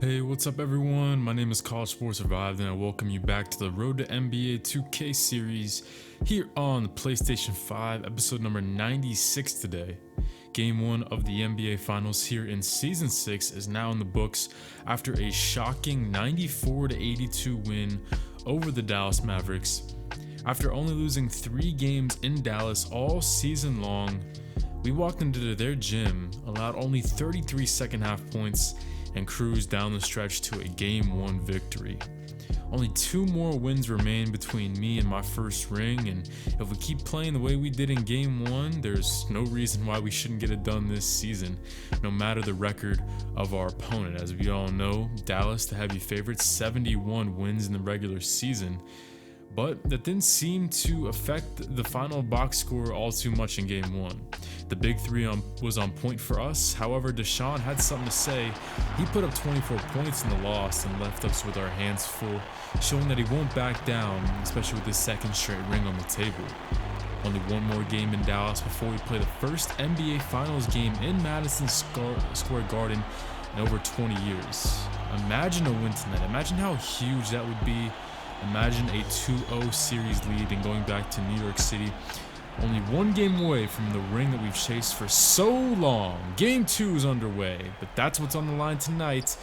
Hey, what's up everyone? My name is CollegeSportsREVIVED and I welcome you back to the Road to NBA 2K series here on the PlayStation 5, episode number 96 today. Game 1 of the NBA Finals here in Season 6 is now in the books after a shocking 94-82 win over the Dallas Mavericks. After only losing 3 games in Dallas all season long, we walked into their gym, allowed only 33 second half points, and cruised down the stretch to a Game 1 victory. Only 2 more wins remain between me and my first ring, and if we keep playing the way we did in Game 1, there's no reason why we shouldn't get it done this season, no matter the record of our opponent. As we all know, Dallas, the heavy favorite, 71 wins in the regular season, but that didn't seem to affect the final box score all too much in Game 1. The big three was on point for us. However, Deshaun had something to say. He put up 24 points in the loss and left us with our hands full, showing that he won't back down, especially with his second straight ring on the table. Only one more game in Dallas before we play the first NBA Finals game in Madison Square Garden in over 20 years. Imagine a win tonight. Imagine how huge that would be. Imagine a 2-0 series lead and going back to New York City. Only one game away from the ring that we've chased for so long. Game 2 is underway, but that's what's on the line tonight.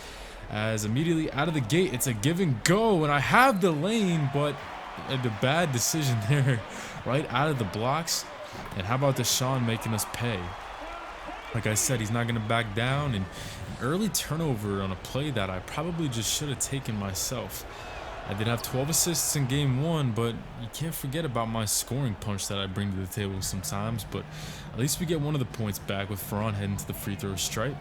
As immediately out of the gate, it's a give and go, and I have the lane, but a bad decision there right out of the blocks. And how about Deshaun making us pay? Like I said, he's not going to back down, and an early turnover on a play that I probably just should have taken myself. I did have 12 assists in Game 1, but you can't forget about my scoring punch that I bring to the table sometimes. But at least we get one of the points back with Fordham heading to the free throw stripe.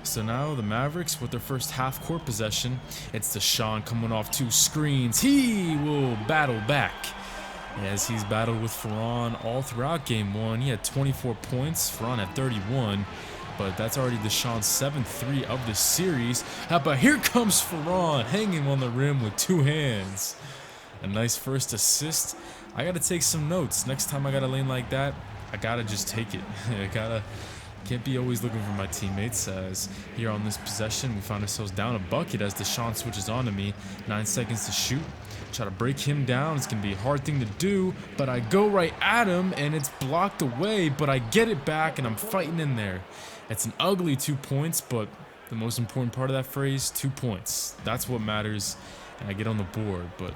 So now the Mavericks with their first half-court possession. It's Deshaun coming off 2 screens. He will battle back. As he's battled with Ferran all throughout Game 1. He had 24 points. Ferran had 31. But that's already Deshaun's 7th 3 of the series. But here comes Ferran hanging on the rim with 2 hands. A nice first assist. I gotta take some notes. Next time I got a lane like that, I gotta just take it. Can't be always looking for my teammates. As here on this possession, we find ourselves down a bucket as Deshaun switches on to me. 9 seconds to shoot. Try to break him down. It's gonna be a hard thing to do, but I go right at him and it's blocked away, but I get it back and I'm fighting in there. It's an ugly 2 points, but the most important part of that phrase, 2 points. That's what matters, and I get on the board. But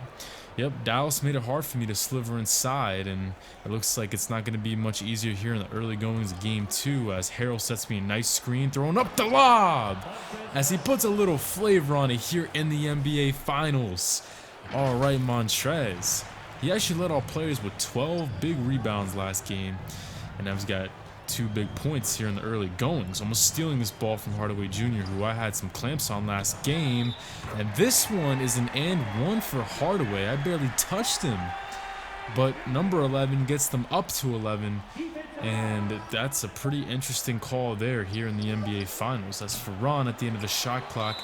yep, Dallas made it hard for me to sliver inside, and it looks like it's not going to be much easier here in the early goings of Game 2 as Harrell sets me a nice screen, throwing up the lob as he puts a little flavor on it here in the NBA Finals. All right, Montrez. He actually led all players with 12 big rebounds last game, and now he's got 2 big points here in the early goings. Almost stealing this ball from Hardaway Jr., who I had some clamps on last game. And this one is an and 1 for Hardaway. I barely touched him. But number 11 gets them up to 11. And that's a pretty interesting call there here in the NBA Finals. That's Ferran at the end of the shot clock.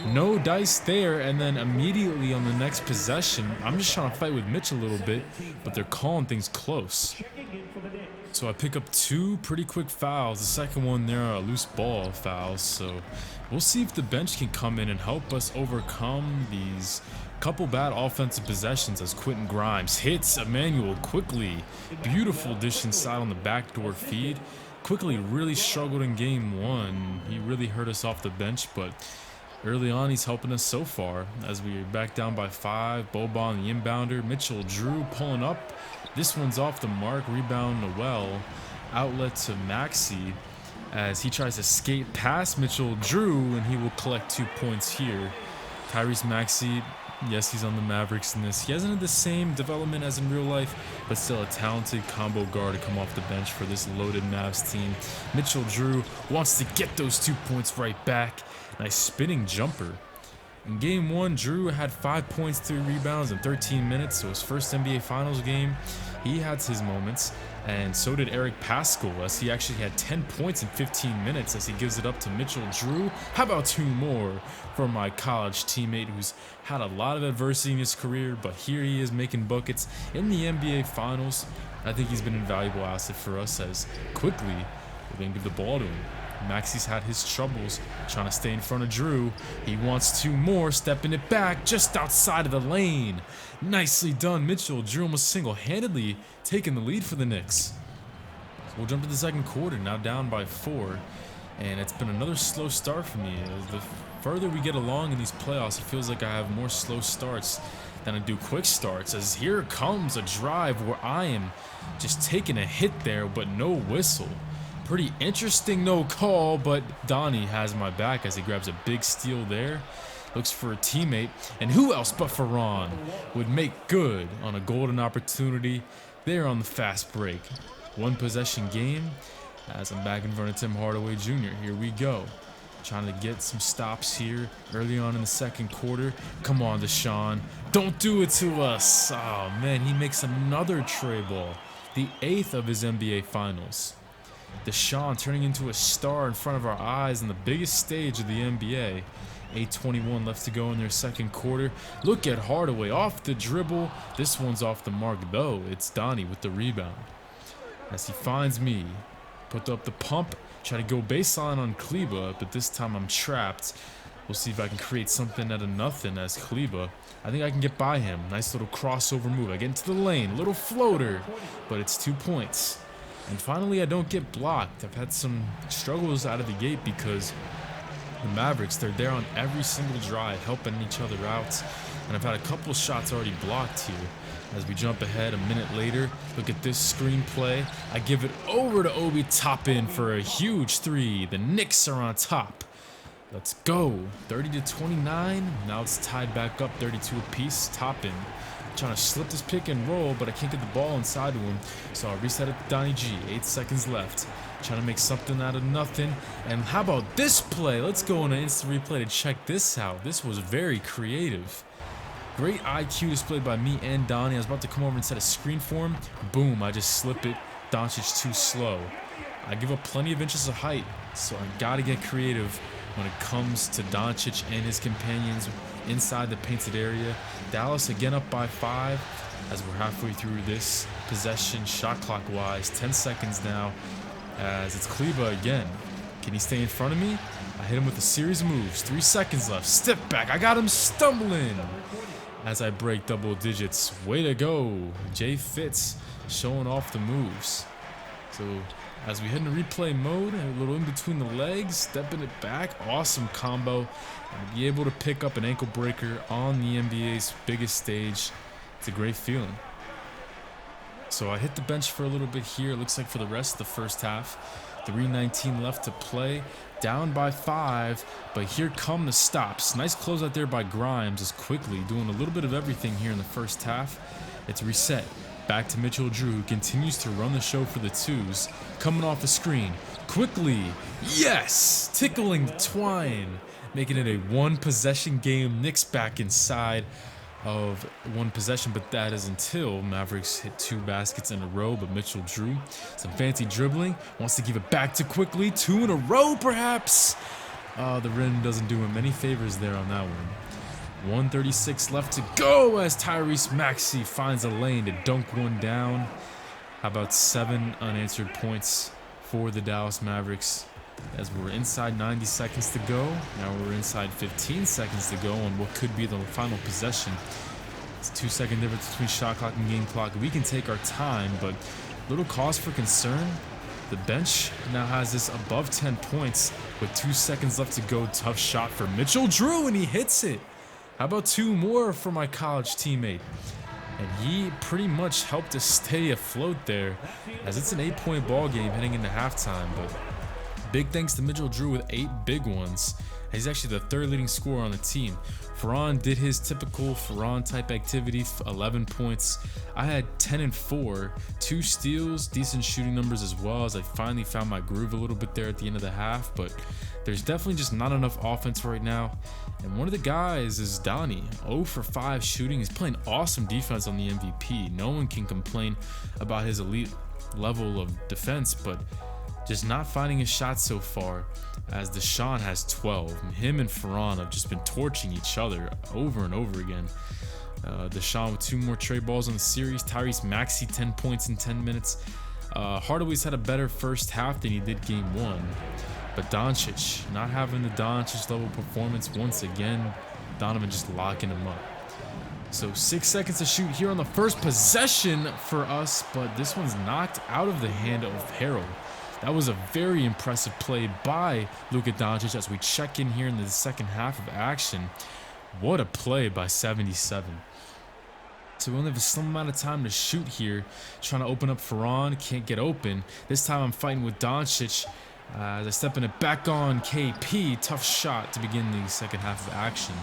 No dice there, and then immediately on the next possession, I'm just trying to fight with Mitch a little bit, but they're calling things close. So I pick up 2 pretty quick fouls. The second one there are loose ball fouls. So we'll see if the bench can come in and help us overcome these couple bad offensive possessions as Quentin Grimes hits Emmanuel quickly. Beautiful dish inside on the backdoor feed. Quickly really struggled in Game 1. He really hurt us off the bench, but early on he's helping us so far as we are back down by 5. Boban, the inbounder. Mitchell Drew pulling up. This one's off the mark. Rebound Noel. Outlet to Maxey as he tries to skate past Mitchell Drew, and he will collect 2 points here. Tyrese Maxey, yes, he's on the Mavericks in this. He hasn't had the same development as in real life, but still a talented combo guard to come off the bench for this loaded Mavs team. Mitchell Drew wants to get those 2 points right back. Nice spinning jumper. In Game 1, Drew had 5 points, 3 rebounds in 13 minutes, so his first NBA Finals game. He had his moments, and so did Eric Paschall, as he actually had 10 points in 15 minutes as he gives it up to Mitchell Drew. How about 2 more for my college teammate who's had a lot of adversity in his career, but here he is making buckets in the NBA Finals. I think he's been an invaluable asset for us as quickly we're going to give the ball to him. Maxi's had his troubles trying to stay in front of Drew. He wants two more, stepping it back just outside of the lane. Nicely done, Mitchell. Drew almost single-handedly taking the lead for the Knicks. So we'll jump to the second quarter, now down by 4. And it's been another slow start for me. The further we get along in these playoffs, it feels like I have more slow starts than I do quick starts, as here comes a drive where I am just taking a hit there, but no whistle. Pretty interesting no call, but Donnie has my back as he grabs a big steal there. Looks for a teammate, and who else but Ferran would make good on a golden opportunity there on the fast break. One possession game as I'm back in front of Tim Hardaway Jr. Here we go. Trying to get some stops here early on in the second quarter. Come on, Deshaun. Don't do it to us. Oh, man, he makes another tray ball. The 8th of his NBA Finals. Deshaun turning into a star in front of our eyes on the biggest stage of the NBA. 8:21 left to go in their second quarter. Look at Hardaway off the dribble. This one's off the mark, though. It's Donnie with the rebound. As he finds me. Put up the pump. Try to go baseline on Kleba, but this time I'm trapped. We'll see if I can create something out of nothing as Kleba. I think I can get by him. Nice little crossover move. I get into the lane. Little floater, but it's 2 points. And finally, I don't get blocked. I've had some struggles out of the gate because the Mavericks, they're there on every single drive, helping each other out. And I've had a couple shots already blocked here. As we jump ahead a minute later, look at this screenplay. I give it over to Obi Toppin for a huge 3. The Knicks are on top. Let's go. 30-29. Now it's tied back up, 32 apiece. Toppin trying to slip this pick and roll, but I can't get the ball inside to him. So I'll reset it to Donnie G. 8 seconds left. Trying to make something out of nothing. And how about this play? Let's go on an instant replay to check this out. This was very creative. Great IQ displayed by me and Donnie. I was about to come over and set a screen for him. Boom, I just slip it. Doncic too slow. I give up plenty of inches of height, so I gotta get creative when it comes to Doncic and his companions inside the painted area. Dallas again up by 5 as we're halfway through this possession shot clock wise. 10 seconds now as it's Kleba again. Can he stay in front of me? I hit him with a series of moves. 3 seconds left. Step back. I got him stumbling as I break double digits. Way to go. Jay Fitz showing off the moves. So as we head into replay mode, a little in between the legs, stepping it back. Awesome combo. And be able to pick up an ankle breaker on the NBA's biggest stage. It's a great feeling. So I hit the bench for a little bit here. It looks like for the rest of the first half. 3:19 left to play. Down by 5, but here come the stops. Nice close out there by Grimes is quickly doing a little bit of everything here in the first half. It's reset. Back to Mitchell Drew, who continues to run the show for the 2s. Coming off the screen. Quickly. Yes! Tickling the twine. Making it a 1-possession game. Knicks back inside of 1 possession, but that is until Mavericks hit 2 baskets in a row. But Mitchell Drew, some fancy dribbling, wants to give it back to quickly. 2 in a row, perhaps. The rim doesn't do him any favors there on that one. 1:36 left to go as Tyrese Maxey finds a lane to dunk one down. How about 7 unanswered points for the Dallas Mavericks? As we're inside 90 seconds to go. Now we're inside 15 seconds to go on what could be the final possession. It's a 2-second difference between shot clock and game clock. We can take our time, but little cause for concern. The bench now has this above 10 points with 2 seconds left to go. Tough shot for Mitchell Drew, and he hits it. How about 2 more for my college teammate? And he pretty much helped us stay afloat there, as it's an 8-point ball game heading into halftime. But big thanks to Mitchell Drew with 8 big ones. He's actually the 3rd leading scorer on the team. Ferran did his typical Ferran type activity, 11 points. I had 10 and 4, 2 steals, decent shooting numbers as well, as I finally found my groove a little bit there at the end of the half. But there's definitely just not enough offense right now. And one of the guys is Donnie. 0 for 5 shooting. He's playing awesome defense on the MVP. No one can complain about his elite level of defense, but just not finding his shot so far, as Deshaun has 12. Him and Ferran have just been torching each other over and over again. Deshaun with 2 more trade balls on the series. Tyrese Maxey 10 points in 10 minutes. Hardaway's had a better first half than he did game 1. But Doncic, not having the Doncic level performance once again. Donovan just locking him up. So 6 seconds to shoot here on the first possession for us, but this one's knocked out of the hand of Harold. That was a very impressive play by Luka Doncic as we check in here in the second half of action. What a play by 77. So we only have a slim amount of time to shoot here. Trying to open up Ferran, can't get open. This time I'm fighting with Doncic as I step in it back on KP. Tough shot to begin the second half of action.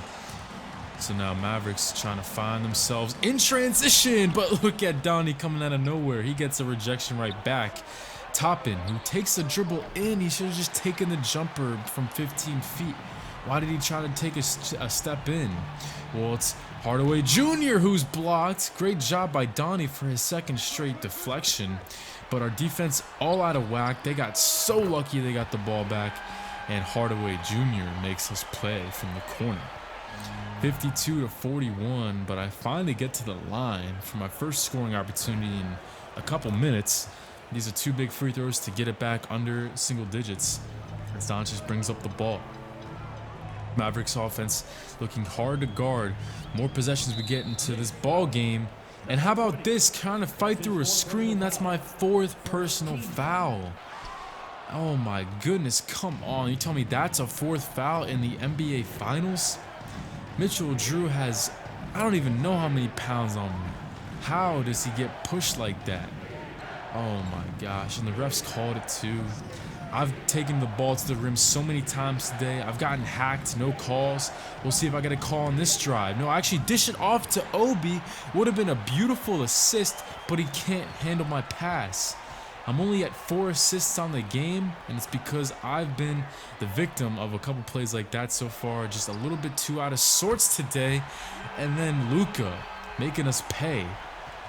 So now Mavericks trying to find themselves in transition, but look at Donnie coming out of nowhere. He gets a rejection right back. Toppin, who takes the dribble in, he should have just taken the jumper from 15 feet. Why did he try to take a step in? Well, it's Hardaway Jr. who's blocked. Great job by Donnie for his second straight deflection. But our defense all out of whack. They got so lucky they got the ball back. And Hardaway Jr. makes us play from the corner. 52-41, but I finally get to the line for my first scoring opportunity in a couple minutes. These are two big free throws to get it back under single digits as Doncic brings up the ball. Mavericks offense looking hard to guard. More possessions we get into this ball game. And how about this? Trying to fight through a screen. That's my fourth personal foul. Oh my goodness, come on. You tell me that's a fourth foul in the NBA Finals? Mitchell Drew has, I don't even know how many pounds on him. How does he get pushed like that? Oh my gosh, and the refs called it too. I've taken the ball to the rim so many times today. I've gotten hacked, no calls. We'll see if I get a call on this drive. No, I actually dish it off to Obi. Would have been a beautiful assist, but he can't handle my pass. I'm only at 4 assists on the game, and it's because I've been the victim of a couple plays like that so far. Just a little bit too out of sorts today. And then Luka making us pay.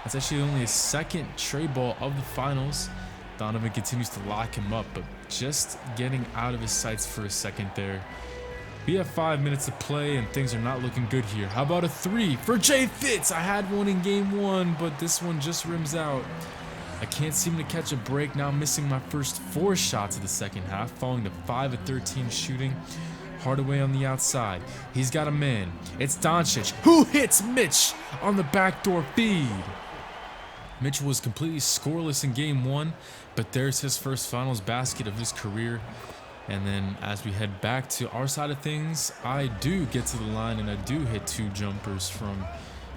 That's actually only his second tray ball of the finals. Donovan continues to lock him up, but just getting out of his sights for a second there. We have 5 minutes to play, and things are not looking good here. How about a 3 for Jay Fitz? I had one in game 1, but this one just rims out. I can't seem to catch a break. Now missing my first 4 shots of the second half, falling to 5 of 13 shooting. Hardaway on the outside. He's got a man. It's Doncic, who hits Mitch on the backdoor feed. Mitch was completely scoreless in game 1, but there's his first finals basket of his career. And then as we head back to our side of things, I do get to the line and I do hit 2 jumpers from,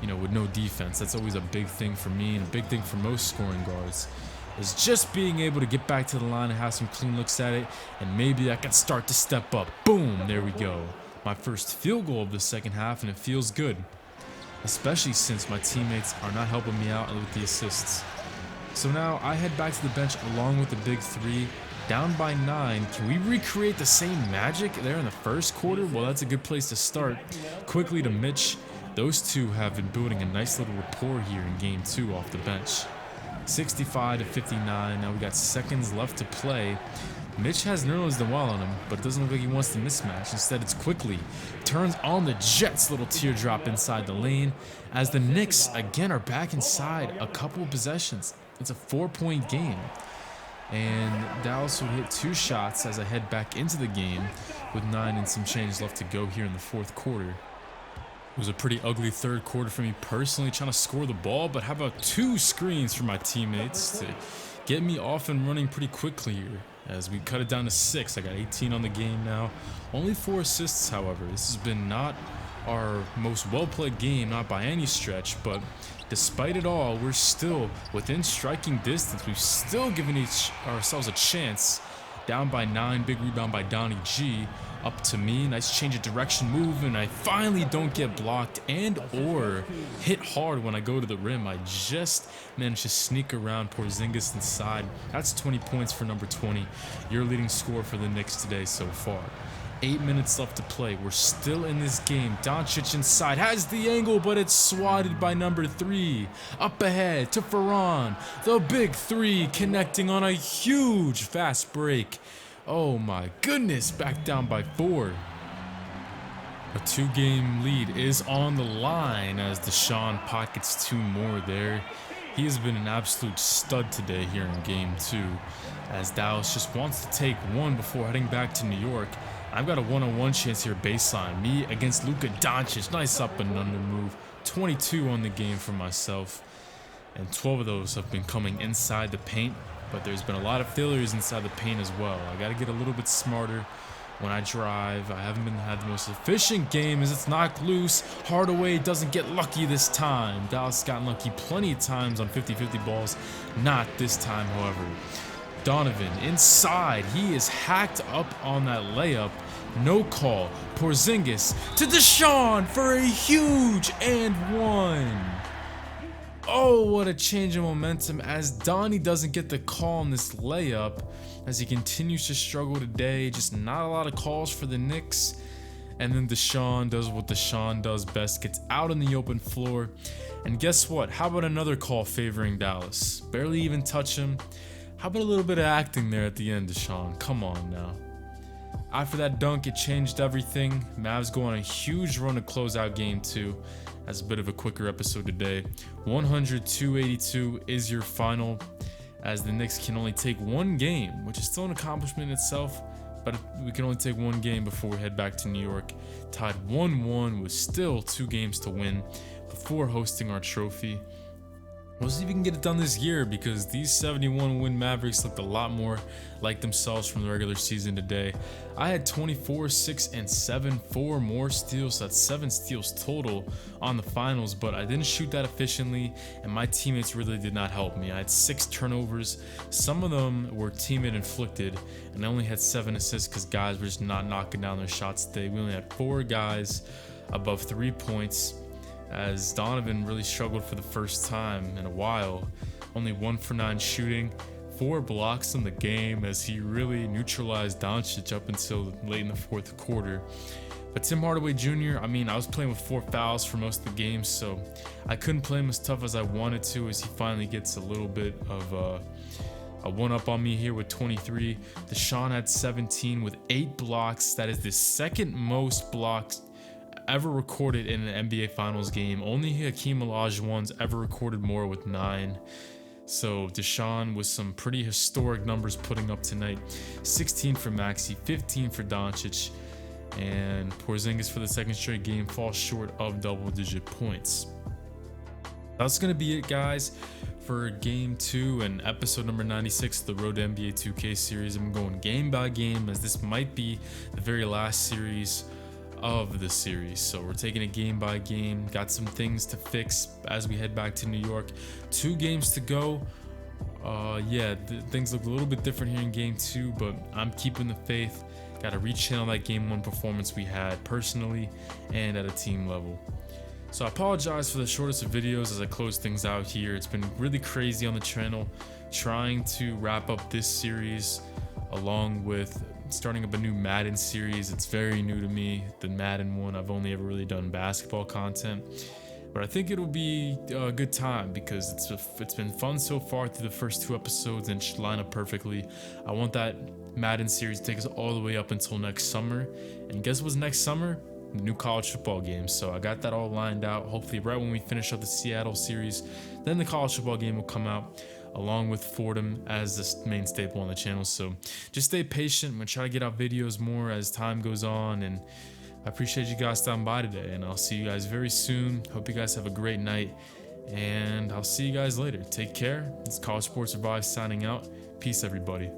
with no defense. That's always a big thing for me and a big thing for most scoring guards, is just being able to get back to the line and have some clean looks at it, and maybe I can start to step up. Boom, there we go. My first field goal of the second half, and it feels good, especially since my teammates are not helping me out with the assists. So now I head back to the bench along with the big 3, down by 9. Can we recreate the same magic there in the first quarter? Well, that's a good place to start. Quickly to Mitch. Those two have been building a nice little rapport here in game 2 off the bench. 65-59. Now we got seconds left to play. Mitch has nerves and well on him, but it doesn't look like he wants the mismatch. Instead, it's quickly turns on the Jets. Little teardrop inside the lane as the Knicks again are back inside a couple of possessions. It's a 4-point game. And Dallas would hit 2 shots as I head back into the game with 9 and some change left to go here in the fourth quarter. It was a pretty ugly third quarter for me personally, trying to score the ball, but how about 2 screens for my teammates to get me off and running pretty quickly here as we cut it down to 6. I got 18 on the game now. Only 4 assists, however. This has been not our most well-played game, not by any stretch, but despite it all, we're still within striking distance. We've still given ourselves a chance. Down by 9, big rebound by Donnie G. Up to me, nice change of direction move, and I finally don't get blocked and or hit hard when I go to the rim. I just managed to sneak around Porzingis inside. That's 20 points for number 20, your leading scorer for the Knicks today so far. 8 minutes left to play. We're still in this game. Doncic inside has the angle, but it's swatted by number 3. Up ahead to Ferran. The big 3 connecting on a huge fast break. Oh my goodness, back down by 4. A 2-game lead is on the line as Deshaun pockets 2 more there. He has been an absolute stud today here in game 2, as Dallas just wants to take one before heading back to New York. I've got a one-on-one chance here baseline. Me against Luka Doncic. Nice up and under move. 22 on the game for myself, and 12 of those have been coming inside the paint, but there's been a lot of failures inside the paint as well. I got to get a little bit smarter when I drive. I haven't had the most efficient game as it's knocked loose. Hardaway doesn't get lucky this time. Dallas got lucky plenty of times on 50-50 balls. Not this time, however. Donovan inside. He is hacked up on that layup. No call. Porzingis to Deshaun for a huge and one. Oh, what a change of momentum as Donnie doesn't get the call on this layup as he continues to struggle today. Just not a lot of calls for the Knicks. And then Deshaun does what Deshaun does best, gets out on the open floor. And guess what? How about another call favoring Dallas? Barely even touch him. How about a little bit of acting there at the end, Deshaun? Come on now. After that dunk, it changed everything. Mavs go on a huge run to close out game 2. As a bit of a quicker episode today. 100-282 is your final, as the Knicks can only take one game, which is still an accomplishment in itself, but we can only take one game before we head back to New York. Tied 1-1 with still 2 games to win before hosting our trophy. We'll see if we can get it done this year, because these 71-win Mavericks looked a lot more like themselves from the regular season today. I had 24, 6, and 7, 4 more steals, so that's 7 steals total on the finals, but I didn't shoot that efficiently, and my teammates really did not help me. I had 6 turnovers. Some of them were teammate inflicted, and I only had 7 assists because guys were just not knocking down their shots today. We only had 4 guys above 3 points, as Donovan really struggled for the first time in a while. Only 1 for 9 shooting, 4 blocks in the game, as he really neutralized Doncic up until late in the 4th quarter. But Tim Hardaway Jr., I was playing with 4 fouls for most of the game, so I couldn't play him as tough as I wanted to, as he finally gets a little bit of a one-up on me here with 23. Deshaun had 17 with 8 blocks. That is the second most blocks ever recorded in an NBA Finals game. Only Hakeem Olajuwon's ever recorded more with 9. So Deshaun with some pretty historic numbers putting up tonight. 16 for Maxey, 15 for Doncic, and Porzingis for the second straight game falls short of double-digit points. That's going to be it, guys, for game 2 and episode number 96 of the Road to NBA 2K series. I'm going game by game, as this might be the very last series of the series. So we're taking it game by game. Got some things to fix as we head back to New York. 2 games to go. Things look a little bit different here in game 2, but I'm keeping the faith. Got to rechannel that game 1 performance we had personally and at a team level. So I apologize for the shortest of videos as I close things out here. It's been really crazy on the channel, trying to wrap up this series along with starting up a new Madden series. It's very new to me, the Madden one. I've only ever really done basketball content, but I think it'll be a good time because it's been fun so far through the first 2 episodes and should line up perfectly. I want that Madden series to take us all the way up until next summer, and guess what's next summer? The new college football game. So I got that all lined out. Hopefully right when we finish up the Seattle series, then the college football game will come out, along with Fordham as the main staple on the channel. So just stay patient. I'm gonna try to get out videos more as time goes on, and I appreciate you guys stopping by today, and I'll see you guys very soon. Hope you guys have a great night, and I'll see you guys later. Take care. It's College Sports Revive signing out. Peace, everybody.